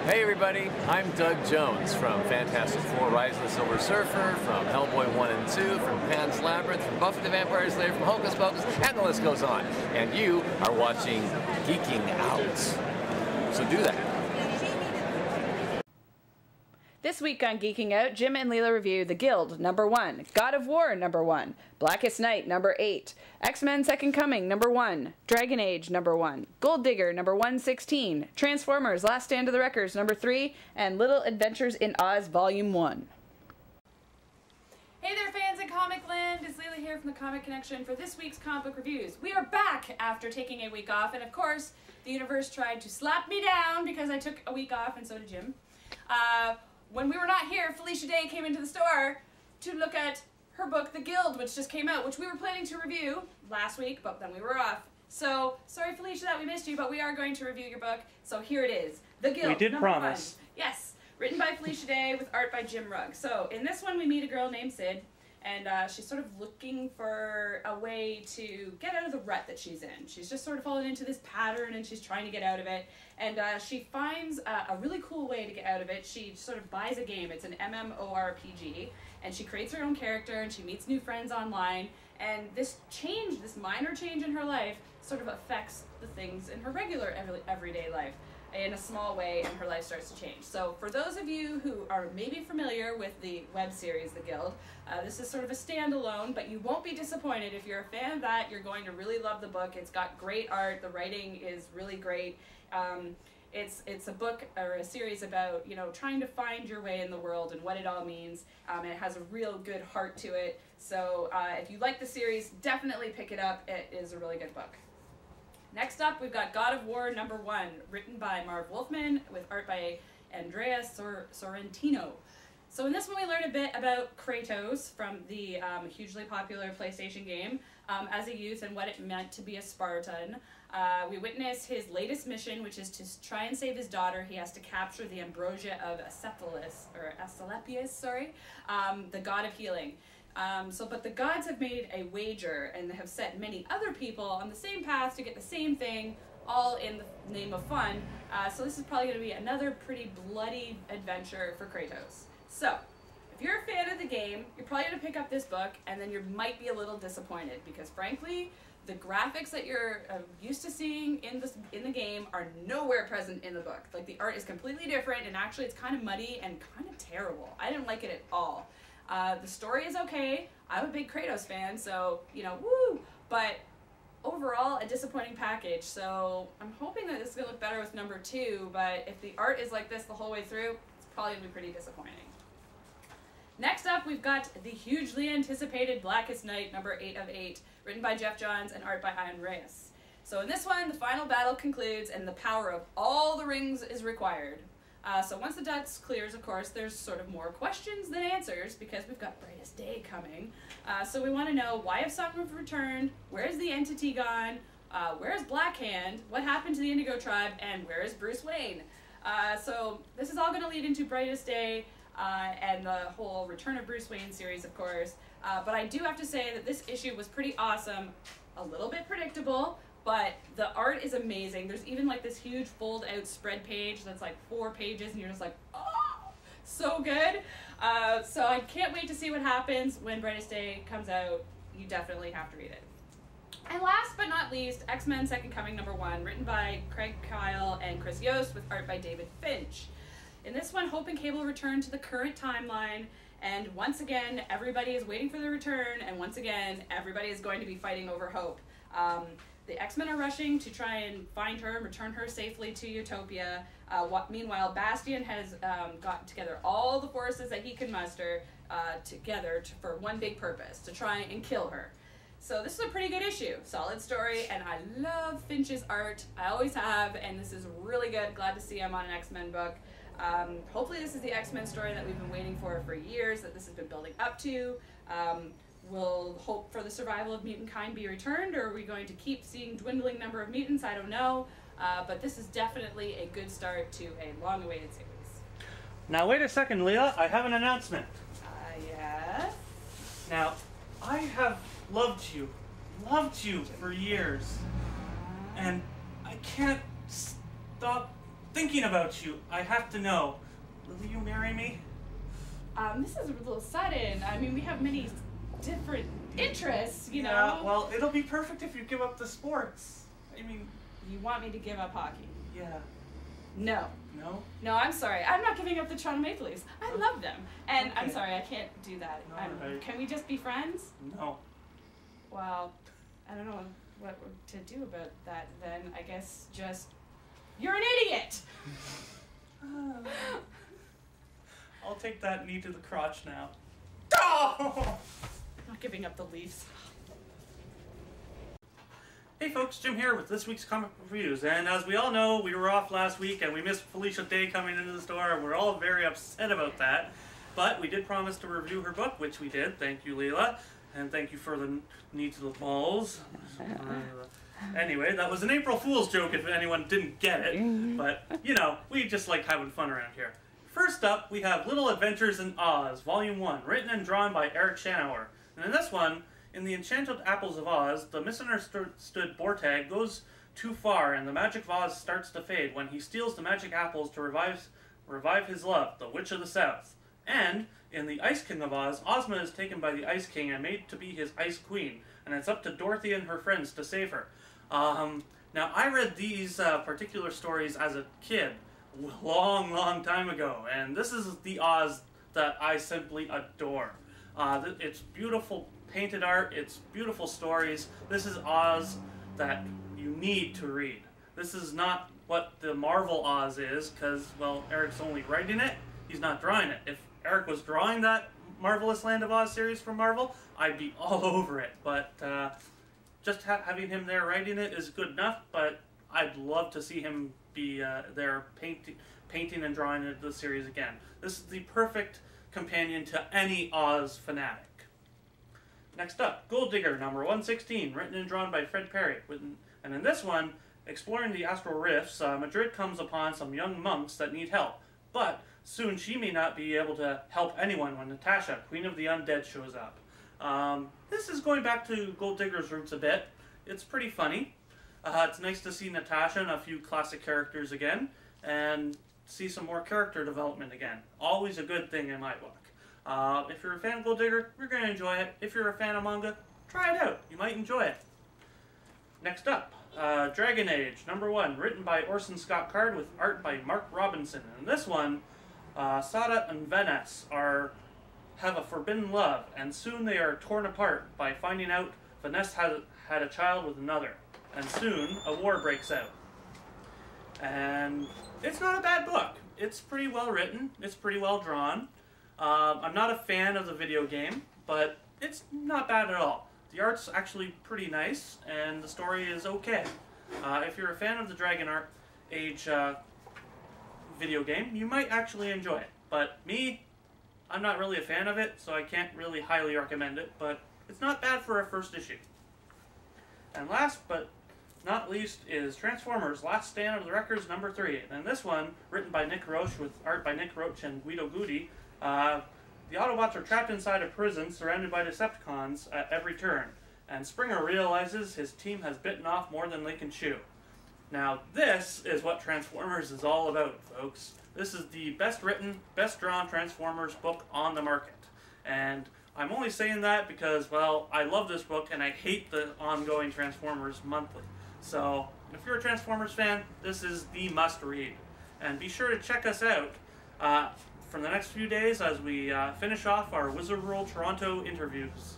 Hey everybody, I'm Doug Jones from Fantastic Four: Rise of the Silver Surfer, from Hellboy 1 and 2, from Pan's Labyrinth, from Buffy the Vampire Slayer, from Hocus Pocus, and the list goes on. And you are watching Geeking Out. So do that. This week on Geeking Out, Jim and Leila review The Guild, number 1, God of War, number 1, Blackest Night, number 8, X-Men Second Coming, number 1, Dragon Age, number 1, Gold Digger, number 116, Transformers Last Stand of the Wreckers, number 3, and Little Adventures in Oz, volume 1. Hey there fans in Comic Land, it's Leila here from the Comic Connection for this week's comic book reviews. We are back after taking a week off, and of course, the universe tried to slap me down because I took a week off, and so did Jim. When we were not here, Felicia Day came into the store to look at her book, The Guild, which just came out, which we were planning to review last week, but then we were off. So, sorry Felicia that we missed you, but we are going to review your book. So here it is, The Guild, We did promise. 1. Yes, written by Felicia Day with art by Jim Rugg. So in this one we meet a girl named Sid, and she's sort of looking for a way to get out of the rut that she's in. She's just sort of fallen into this pattern and she's trying to get out of it. And she finds a really cool way to get out of it. She sort of buys a game. It's an MMORPG. And she creates her own character and she meets new friends online. And this change, this minor change in her life, sort of affects the things in her regular everyday life in a small way, and her life starts to change. So for those of you who are maybe familiar with the web series The Guild, this is sort of a standalone, but you won't be disappointed. If you're a fan of that, you're going to really love the book. It's got great art, the writing is really great. It's a book or a series about, you know, trying to find your way in the world and what it all means. And it has a real good heart to it. So if you like the series, definitely pick it up. It is a really good book. Next up, we've got God of War number 1, written by Marv Wolfman with art by Andrea Sorrentino. So in this one, we learn a bit about Kratos from the hugely popular PlayStation game as a youth and what it meant to be a Spartan. We witness his latest mission, which is to try and save his daughter. He has to capture the ambrosia of Asclepius, the god of healing. But the gods have made a wager and have set many other people on the same path to get the same thing, all in the name of fun. So this is probably going to be another pretty bloody adventure for Kratos. So, if you're a fan of the game, you're probably going to pick up this book, and then you might be a little disappointed, because frankly, the graphics that you're used to seeing in the game are nowhere present in the book. Like, the art is completely different, and actually it's kind of muddy and kind of terrible. I didn't like it at all. The story is okay. I'm a big Kratos fan, so, you know, woo! But overall, a disappointing package. So I'm hoping that this is going to look better with number 2, but if the art is like this the whole way through, it's probably going to be pretty disappointing. Next up, we've got the hugely anticipated Blackest Night, number 8 of 8, written by Jeff Johns and art by Ian Reyes. So in this one, the final battle concludes and the power of all the rings is required. So once the dust clears, of course, there's sort of more questions than answers because we've got Brightest Day coming. So we want to know, why have some returned? Where's the entity gone? Where's Black Hand? What happened to the Indigo Tribe? And where is Bruce Wayne? So this is all going to lead into Brightest Day and the whole Return of Bruce Wayne series, of course. But I do have to say that this issue was pretty awesome, a little bit predictable, but the art is amazing. There's even like this huge fold out spread page that's like 4 pages and you're just like, oh, so good. So I can't wait to see what happens when Brightest Day comes out. You definitely have to read it. And last but not least, X-Men Second Coming number 1, written by Craig Kyle and Chris Yost with art by David Finch. In this one, Hope and Cable return to the current timeline, and once again, everybody is waiting for the return, and once again, everybody is going to be fighting over Hope. The X-Men are rushing to try and find her and return her safely to Utopia. Meanwhile, Bastion has gotten together all the forces that he can muster together for one big purpose, to try and kill her. So this is a pretty good issue. Solid story, and I love Finch's art. I always have, and this is really good. Glad to see him on an X-Men book. Hopefully this is the X-Men story that we've been waiting for years, that this has been building up to. Will hope for the survival of mutant kind be returned, or are we going to keep seeing dwindling number of mutants? I don't know. But this is definitely a good start to a long-awaited series. Now wait a second, Leila. I have an announcement. Yes? Now, I have loved you for years. And I can't stop thinking about you. I have to know. Will you marry me? This is a little sudden. I mean, we have many different interests, you know. Yeah, well, it'll be perfect if you give up the sports. I mean... You want me to give up hockey? Yeah. No. No? No, I'm sorry. I'm not giving up the Toronto Maple Leafs. I love them. And I'm Okay. sorry, I can't do that. Alright. Can we just be friends? No. Well, I don't know what to do about that then. I guess just... You're an idiot! I'll take that knee to the crotch now. Oh! Not giving up the Leafs. Hey folks, Jim here with this week's comic reviews, and as we all know, we were off last week and we missed Felicia Day coming into the store, and we're all very upset about that. But we did promise to review her book, which we did. Thank you, Leila, and thank you for the knee to the balls. Anyway, that was an April Fool's joke if anyone didn't get it, but, you know, we just like having fun around here. First up, we have Little Adventures in Oz, Volume 1, written and drawn by Eric Shanower. And in this one, in the Enchanted Apples of Oz, the misunderstood Bortag goes too far and the magic of Oz starts to fade when he steals the magic apples to revive his love, the Witch of the South. And in the Ice King of Oz, Ozma is taken by the Ice King and made to be his Ice Queen, and it's up to Dorothy and her friends to save her. Now, I read these particular stories as a kid, long time ago, and this is the Oz that I simply adore. It's beautiful painted art, it's beautiful stories. This is Oz that you need to read. This is not what the Marvel Oz is, because, well, Eric's only writing it, he's not drawing it. If Eric was drawing that Marvelous Land of Oz series from Marvel, I'd be all over it, but just having him there writing it is good enough, but I'd love to see him be there painting and drawing the series again. This is the perfect companion to any Oz fanatic. Next up, Gold Digger, number 116, written and drawn by Fred Perry. And in this one, exploring the astral rifts, Madrid comes upon some young monks that need help. But soon she may not be able to help anyone when Natasha, Queen of the Undead, shows up. This is going back to Gold Digger's roots a bit. It's pretty funny. It's nice to see Natasha and a few classic characters again, and see some more character development again. Always a good thing in my book. If you're a fan of Gold Digger, you're going to enjoy it. If you're a fan of manga, try it out. You might enjoy it. Next up, Dragon Age, number 1, written by Orson Scott Card with art by Mark Robinson. And in this one, Sada and Venice have a forbidden love, and soon they are torn apart by finding out Venice had a child with another. And soon, a war breaks out. And it's not a bad book. It's pretty well written. It's pretty well drawn. I'm not a fan of the video game, but it's not bad at all. The art's actually pretty nice, and the story is okay. If you're a fan of the Dragon Age video game, you might actually enjoy it. But me, I'm not really a fan of it, so I can't really highly recommend it, but it's not bad for a first issue. And last but not least is Transformers Last Stand of the Wreckers number 3. And this one, written by Nick Roche with art by Nick Roche and Guido Guidi, the Autobots are trapped inside a prison surrounded by Decepticons at every turn, and Springer realizes his team has bitten off more than they can chew. Now this is what Transformers is all about, folks. This is the best written, best drawn Transformers book on the market. And I'm only saying that because, well, I love this book and I hate the ongoing Transformers monthly. So if you're a Transformers fan, this is the must read. And be sure to check us out for the next few days as we finish off our Wizard World Toronto interviews.